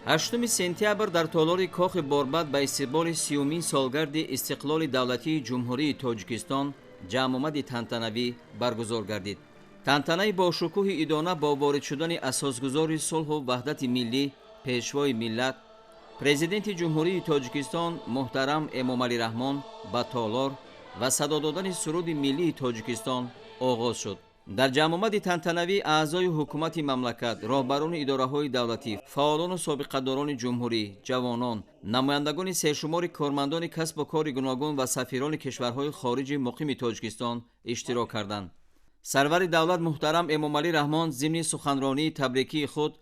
8 сентябр дар толори кохи Борбад ба истиқболи 30-мин солгарди истиқлоли давлатии ҷумҳурии Тоҷикистон ҷамъомади тантанавӣ баргузор гардид. Тантанаи бошукӯҳи идона бо ворид шудани асосгузори сулҳу ваҳдати миллӣ, пешвои миллат, президенти ҷумҳурии Тоҷикистон муҳтарам Эмомалӣ Раҳмон ба толор ва садо додани суруди миллии Тоҷикистон оғоз шуд. дар ҷамъомади тантанавӣ аъзои ҳукумати мамлакат, роҳбарони идораҳои давлатӣ, фаъолону собиқадорони ҷумҳурӣ, ҷавонон, намояндагони сершумори кормандони касбу кори гуногун ва сафирони кишварҳои хориҷи муқими Тоҷикистон иштирок карданд. сарвари давлат муҳтарам Эмомалӣ Раҳмон зимни суханронии табрикии худ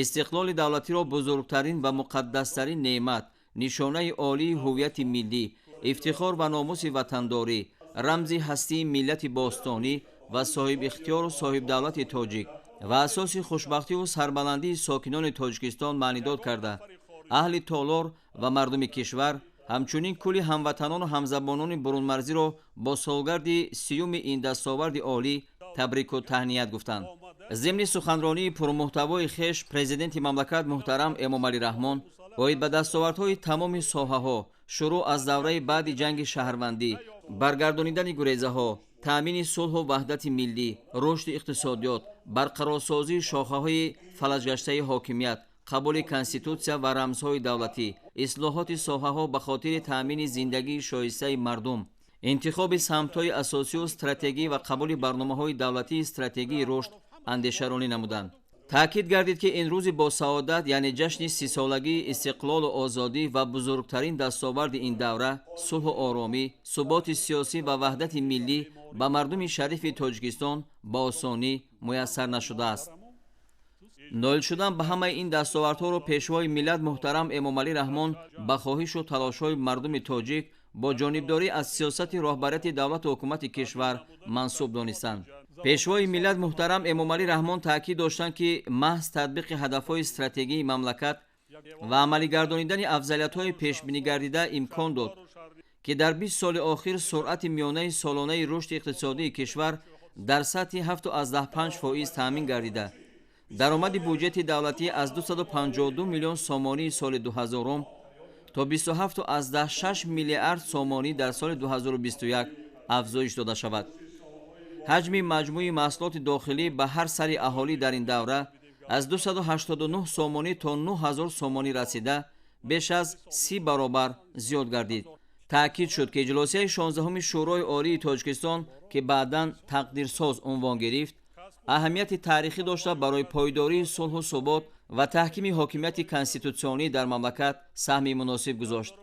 истиқлоли давлатиро бузургтарин ва муқаддастарин неъмат, нишонаи олии ҳуввияти миллӣ, ифтихор ва номуси ватандорӣ, рамзи ҳастии миллати бостонӣ ва соҳибихтиёру соҳибдавлати тоҷик ва асоси хушбахтиву сарбаландии сокинони Тоҷикистон маънидод карда, аҳли толор ва мардуми кишвар, ҳамчунин кулли ҳамватанону ҳамзабонони бурунмарзиро бо солгарди 30-юми ин дастоварди олӣ табрику таҳният гуфтанд. зимни суханронии пурмуҳтавои хеш президенти мамлакат муҳтарам Эмомалӣ Раҳмон оид ба дастовардҳои тамоми соҳаҳо, шурӯъ аз давраи баъди ҷанги шаҳрвандӣ, баргардонидани гурезаҳо, таъмини сулҳу ваҳдати миллӣ, рушди иқтисодиёт, барқарорсозии шохаҳои фалаҷгаштаи ҳокимият, қабули конститутсия ва рамзҳои давлатӣ, ислоҳоти соҳаҳо ба хотири таъмини зиндагии шоистаи мардум, интихоби самтҳои асосию стратегӣ ва қабули барномаҳои давлатии стратегии рушд андешаронӣ намуданд. таъкид гардид ки ин рӯзи босаодат, яъне ҷашни 30-солагии истиқлолу озодӣ ва бузургтарин дастоварди ин давра, сулҳу оромӣ, суботи сиёсӣ ва ваҳдати миллӣ ба мардуми шарифи Тоҷикистон ба осонӣ муяссар нашудааст. ноил шудан ба ҳамаи ин дастовардҳоро пешвои миллат муҳтарам Эмомалӣ Раҳмон ба хоҳишу талошҳои мардуми тоҷик бо ҷонибдорӣ аз сиёсати роҳбарияти давлату ҳукумати кишвар мансуб донистанд. пешвои миллат муҳтарам Эмомалӣ Раҳмон таъкид доштанд ки маҳз татбиқи ҳадафҳои стратегии мамлакат ва амалӣ гардонидани афзалиятҳои пешбинигардида имкон дод, ки дар 20 соли охир суръати миёнаи солонаи рушди иқтисодии кишвар дар сатҳи 7.5% таъмин гардида, даромади бюҷети давлатӣ аз 252 миллион сомонии соли 2000 то 27.6 миллиард сомонӣ дар соли 2021 афзоиш дода шавад. ҳаҷми маҷмӯи маҳсулоти дохилӣ ба ҳар сари аҳолӣ дар ин давра аз 289 сомонӣ то 9000 сомонӣ расида, беш аз 30 баробар зиёд гардид. таъкид шуд, ки иҷлосияи 16-уми Шӯрои Олии Тоҷикистон, ки баъдан тақдирсоз унвон гирифт, аҳамияти таърихӣ дошта барои пойдории сулҳу субот ва таҳкими ҳокимияти конститутсионӣ дар мамлакат саҳми муносиб гузошт.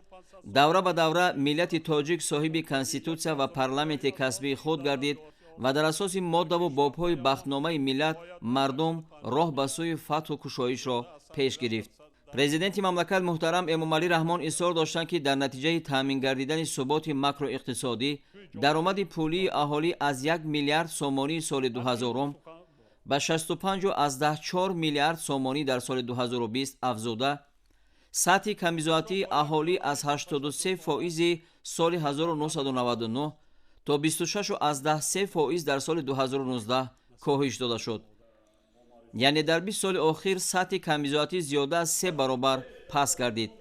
давра ба давра миллати тоҷик соҳиби конститутсия ва парламенти касбии худ гардид ва дар асоси моддаву бобҳои бахтномаи миллат мардум роҳ ба сӯи фатҳу кушоишро пеш гирифт. президенти мамлакат муҳтарам Эмомалӣ Раҳмон изҳор доштанд, ки дар натиҷаи таъмин гардидани суботи макроиқтисодӣ даромади пулии аҳолӣ аз 1 миллиард сомонии соли 2000 ба 65.4 миллиард сомонӣ дар соли 2020 афзуда, сатҳи камизоатии аҳолӣ аз 83% соли 1999 то 26.3% дар соли 2019 коҳиш дода шуд. яъне дар 20 соли охир сатҳи камизоатӣ зиёда аз 3 баробар паст гардид.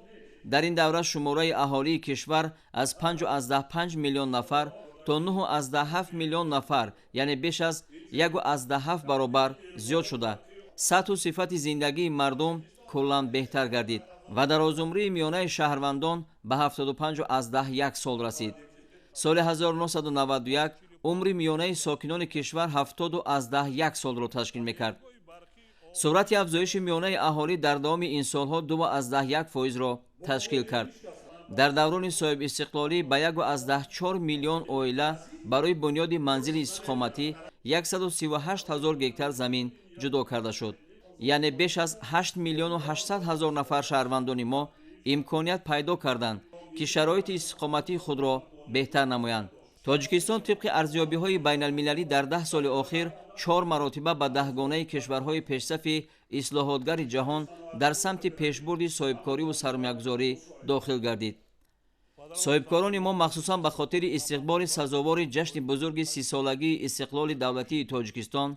дар ин давра шумораи аҳолии кишвар аз 5.5 миллион нафар то 9.7 миллион нафар, яъне беш аз 1.7 баробар зиёд шуда, сатҳу сифати зиндагии мардум куллан беҳтар гардид ва дарозумрии миёнаи шаҳрвандон ба 75.1 сол расид. соли 1991 умри миёнаи сокинони кишвар 70.1 солро ташкил мекард. суръати афзоиши миёнаи аҳолӣ дар давоми ин солҳо 2.1% ташкил кард. дар даврони соҳибистиқлолӣ ба 1.4 миллион оила барои бунёди манзили истиқоматӣ 138 000 гектар замин ҷудо карда шуд. яъне беш аз 8 миллиону 800 000 нафар шаҳрвандони мо имконият пайдо карданд, ки шароити истиқоматии худро беҳтар намоянд. тоҷикистон тибқи арзёбиҳои байналмилалӣ дар 10 соли охир 4 маротиба ба 10-гонаи кишварҳои пешсафи ислоҳотгари ҷаҳон дар самти пешбурди соҳибкориву сармоягузорӣ дохил гардид. соҳибкорони мо махсусан ба хотири истиқболи сазовори ҷашни бузурги 30-солагии истиқлоли давлатии Тоҷикистон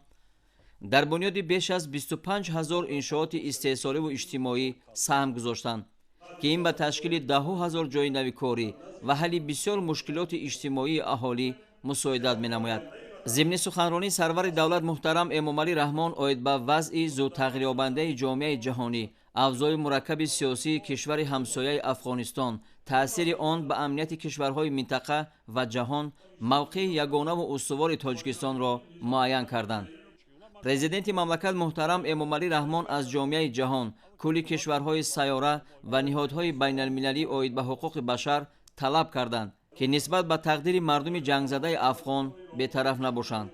در بنیاد بیش از 25,000 انشاءات استحصالی و اجتماعی سهم گذاشتند که این به تشکیل 10,000 جای نو کاری و حل بسیار مشکلات اجتماعی اهالی مساعدت می‌نماید. ضمن سخنرانی سرور دولت محترم امامعلی رحمان اوید به وضع زود تغییریابنده جامعه جهانی، اوضاع مرکب سیاسی کشور همسایه افغانستان، تأثیر آن به امنیت کشورهای منطقه و جهان، موقع یگانه و استوار تاجیکستان را معین کردند. پرزیدنت مملکت محترم امامعلی رحمان از جامعه جهان، کل کشورهای سیاره و نهادهای بین المللی اوید به حقوق بشر طلب کردند که نسبت به تقدیر مردم جنگ زده افغان بی‌طرف نباشند.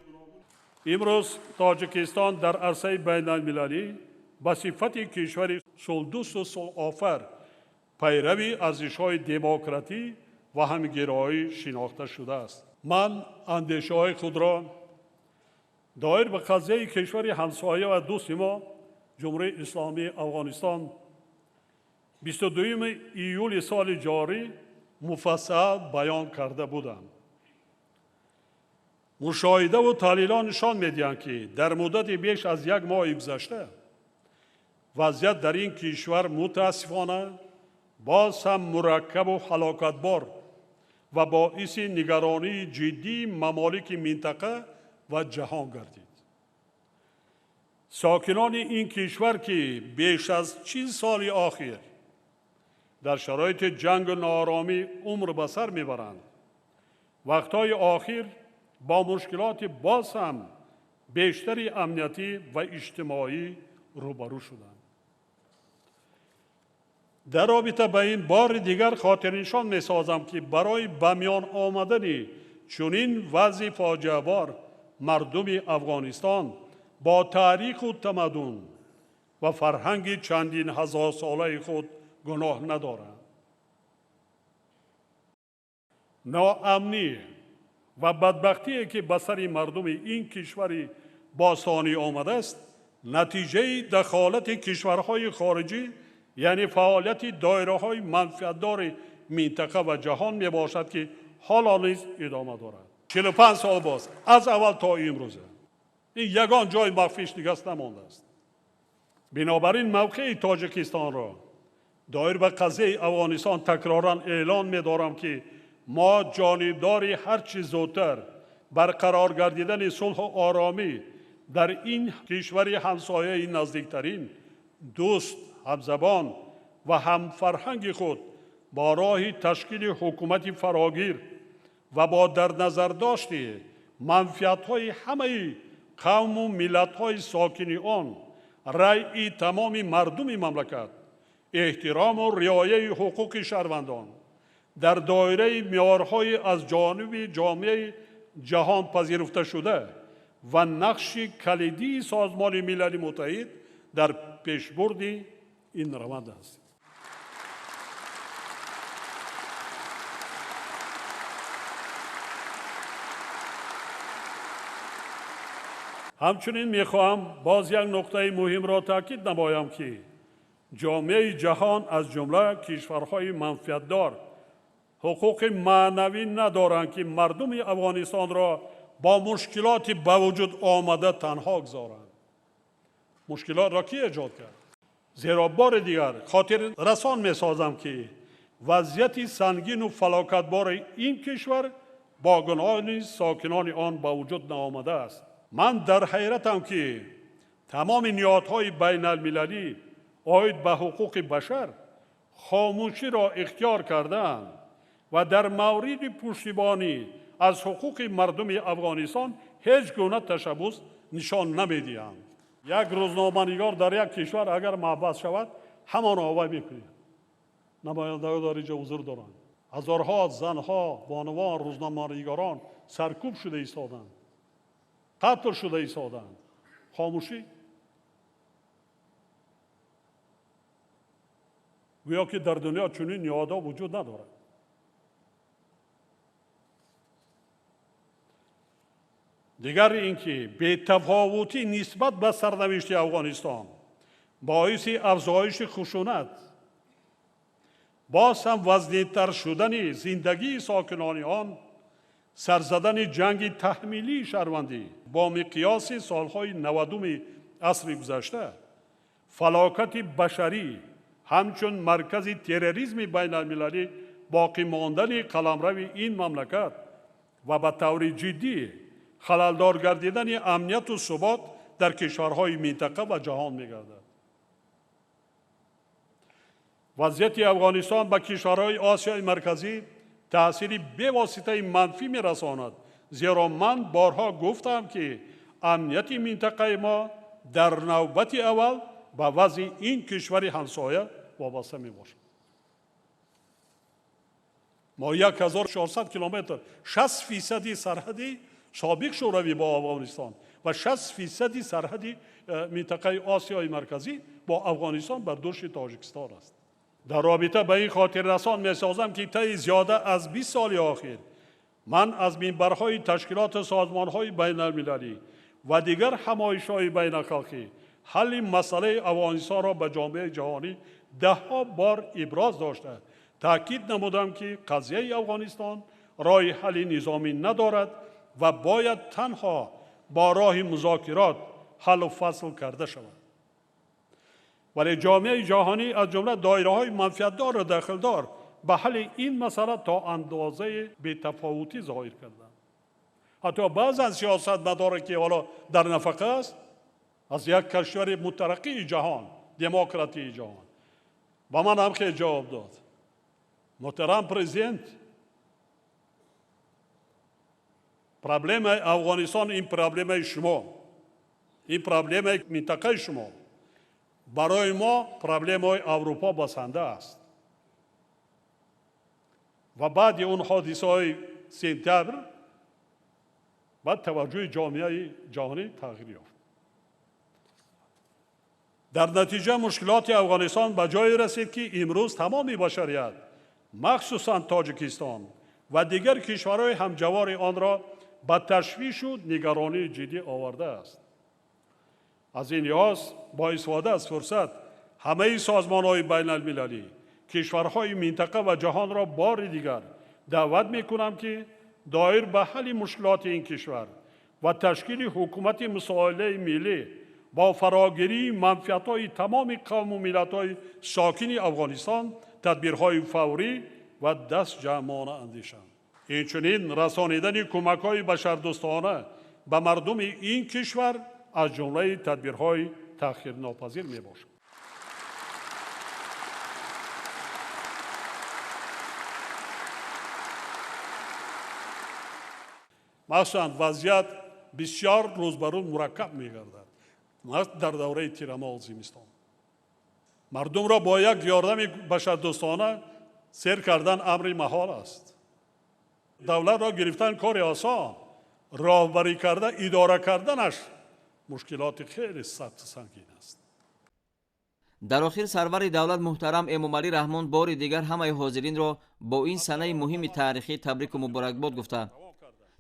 امروز تاجیکستان در عرصه بین المللی به صفت کشور صلح‌دوست و صلح‌آفر پیروی ارزش‌های دموکراتی و همگرایی شناخته شده است. من اندیشه‌های خود را دایر به قضیه کشور همسایه و دوست ما جمهوری اسلامی افغانستان 22 ایول سال جاری مفصل بیان کرده بودم. مشاهده و تحلیلان نشان می‌دهند که در مدت بیش از یک ماه گذشته وضعیت در این کشور متاسفانه باز هم مرکب و هلاکتبار و باعث نگرانی جدی ممالک منطقه و جهان گردید. ساکنان این کشور که بیش از 40 سال اخیر در شرایط جنگ و ناآرامی عمر به سر میبرند، وقتهای آخر با مشکلات باز هم بیشتری امنیتی و اجتماعی روبرو شدند. در رابطه با این بار دیگر خاطرنشان می‌سازم که برای به میان آمدن چنین وضع فاجعه بار مردم افغانستان با تاریخ و تمدن و فرهنگ چندین هزار ساله خود گناه ندارند. ناامنی و بدبختی که به سر مردم این کشور باستانی آمده است نتیجه دخالت کشورهای خارجی، یعنی فعالیت دایره‌های منفعت‌دار منطقه و جهان می باشد که حالا نیز ادامه دارد. 45 سال باز از اول تا امروزه این یگان جای مخفیش نگست نمانده است. بنابراین موقع تاجیکستان را دایر به قضیه افغانستان تکرارا اعلان می دارم که ما جانبدار هر چه زودتر برقرار گردیدن صلح و آرامی در این کشور همسایه نزدیکترین دوست، همزبان و همفرهنگ خود با راه تشکیل حکومت فراگیر و با در نظر داشته منفعت‌های همه قوم و ملت‌های ساکن آن، رأی تمام مردم مملکت، احترام و رعایت حقوق شهروندان در دایره معیارهای از جانب جامعه جهان پذیرفته شده و نقش کلیدی سازمان ملل متحد در پیشبرد این روند است. همچنین میخواهم باز یک نکته مهم را تاکید نمایم که جامعه جهان از جمله کشورهای منفعت‌دار حقوق معنوی ندارند که مردم افغانستان را با مشکلات به وجود آمده تنها گذارند. مشکلات را کی ایجاد کرد؟ زیرا بار دیگر خاطر رسان می سازم که وضعیت سنگین و فلاکتبار این کشور با گناه ساکنان آن به وجود نآمده است. من در حیرتم که تمام نهادهای بین المللی عاید به حقوق بشر خاموشی را اختیار کردند و در مورد پشتیبانی از حقوق مردم افغانستان هیچ گونه تشبث نشان نمی‌دهند. یک روزنامه‌نگار در یک کشور اگر محبس شود همان آوای می‌کنند. نمایندگان در اینجا حضور دارند. هزارها زنها، بانوان، روزنامه‌نگاران سرکوب شده ایستادند، قتل شده ایستادند. خاموشی. گویا که در دنیا چنین نهادها وجود ندارد. دیگر اینکه بی‌تفاوتی نسبت به سرنوشت افغانستان باعث افزایش خشونت، باز هم وزنی‌تر شدن زندگی ساکنان آن، سرزدن جنگ تحمیلی شهروندی با مقیاس سالهای 90 عصر گذشته، فلاکت بشری همچون مرکز تروریسم بین المللی باقی ماندن قلمرو این مملکت و به طور جدی خللدار گردیدن امنیت و ثبات در کشورهای منطقه و جهان می‌گردد. وضعیت افغانستان به کشورهای آسیای مرکزی تأثیری بواسطه منفی می‌رساند، زیرا من بارها گفتم که امنیت منطقه ما در نوبت اول به وضع این کشور همسایه وابسته می‌باشد. ما 1400 کیلومتر 60% سرحدی سابق شوروی با افغانستان و 60% سرحدی منطقه آسیای مرکزی با افغانستان بر دوش تاجیکستان است. در رابطه به این خاطر رسان می سازم که طی زیاده از 20 سال اخیر من از منبرهای تشکیلات سازمانهای بین المللی و دیگر همایش‌های بین الخلقی حل مسئله افغانستان را به جامعه جهانی ده‌ها بار ابراز داشته تاکید نمودم که قضیه افغانستان راه حل نظامی ندارد و باید تنها با راه مذاکرات حل و فصل کرده شود. ولی جامعه جهانی از جمله دایره‌های منفعت‌دار و دخلدار به حل این مسئله تا اندازه بی‌تفاوتی ظاهر کردند. حتی بعض از سیاستمداران که حالا در نفقه است از یک کشور مترقی جهان، دموکراتی جهان، با من هم خیلی جواب داد: محترم پرزیدنت، پرابلم افغانستان این پرابلم شما، این پرابلم منطقه شما، برای ما پرابلم های اروپا بسنده است. و بعد اون حادثه های سپتامبر بعد توجه جامعه جهانی تغییر یافت. در نتیجه مشکلات افغانستان به جای رسید که امروز تمام بشریت مخصوصا تاجیکستان و دیگر کشورهای همجوار آن را به تشویش و نگرانی جدی آورده است. از این لحاظ با استفاده از فرصت همه سازمان‌های بین المللی، کشورهای منطقه و جهان را بار دیگر دعوت می‌کنم که دایر به حل مشکلات این کشور و تشکیل حکومت مسائله ملی با فراگیری منفعت‌های تمام قوم و ملت‌های ساکن افغانستان تدبیرهای فوری و دست جمعانه اندیشند. اینچنین رسانیدن کمک‌های بشردوستانه به مردم این کشور از جمله تدبیرهای تأخیرناپذیر میباشد. مثلا وضعیت بسیار روز به روز مرکب می‌گردد. در دوره تیرماه زمستان مردم را با یک یاردم بشردوستانه سیر کردن امر محال است. دولت را گرفتن کار آسان، راهبری کرده اداره کردنش مشکلات خیلی سخت و سنگین است. در آخر سرور دولت محترم امامعلی رحمان بار دیگر همه حاضرین را با این سنه مهم تاریخی تبریک و مبارکباد گفته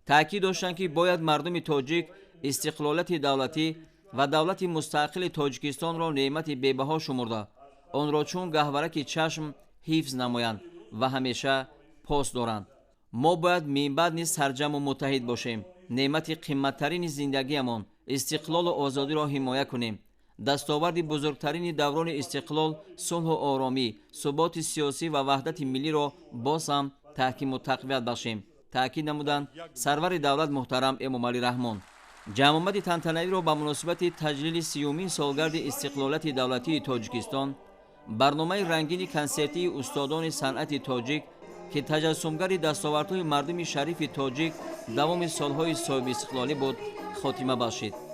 تاکید داشتند که باید مردم تاجیک استقلالیت دولتی و دولت مستقل تاجیکستان را نعمت بی‌بها شمرده آن را چون گهورک چشم حفظ نمایند و همیشه پاس دارند. ما باید من بعد نیز سرجم و متحد باشیم، نعمت قیمتترین زندگیمان استقلال و آزادی را حمایت کنیم. دستاورد بزرگترین دوران استقلال صلح و آرامی، ثبات سیاسی و وحدت ملی را باز هم تحکیم و تقویت بخشیم. تاکید نمودند سرور دولت محترم امامعلی رحمان. جمع آمد تنتنوی را به مناسبت تجلیل 30مین سالگرد استقلالیت دولتی تاجیکستان برنامه رنگین کنسرتی استادان صنعت تاجیک که تجسمگر دستاوردهای مردم شریف تاجیک دوام سالهای صاحب استقلالی بود خاتمه بخشید.